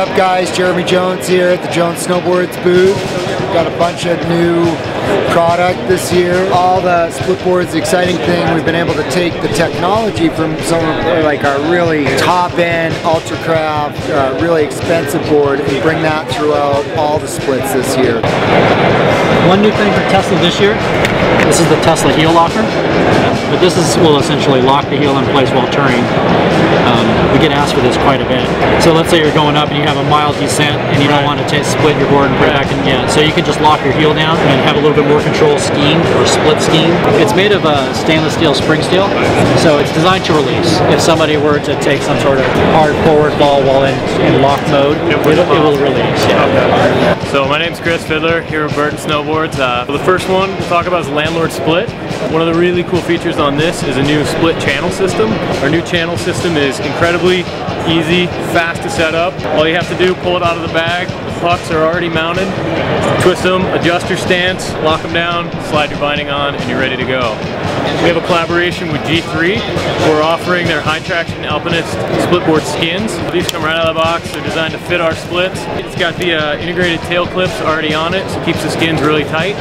up, guys? Jeremy Jones here at the Jones Snowboards booth. Got a bunch of new product this year. All the split boards, the exciting thing, we've been able to take the technology from some of like our really top-end Ultracraft, really expensive board and bring that throughout all the splits this year. One new thing for Tesla this year, this is the Tesla heel locker. But this will essentially lock the heel in place while turning. We get asked for this quite a bit. So let's say you're going up and you have a mild descent and you don't want to split your board and put it back in. Yeah, so you can just lock your heel down and have a little bit more control skiing or split skiing. It's made of stainless steel spring steel, so it's designed to release. If somebody were to take some sort of hard forward fall while in lock mode, it will release. Yeah. So my name's Chris Fiddler here at Burton Snowboards. The first one we'll talk about is Landlord Split. One of the really cool features on this is a new split channel system. Our new channel system is incredibly easy, fast to set up. All you have to do, pull it out of the bag. The pucks are already mounted. Twist them, adjust your stance, lock them down, slide your binding on, and you're ready to go. We have a collaboration with G3. We're offering their high traction Alpinist splitboard skins. These come right out of the box. They're designed to fit our splits. It's got the integrated tail clips already on it, so it keeps the skins really tight.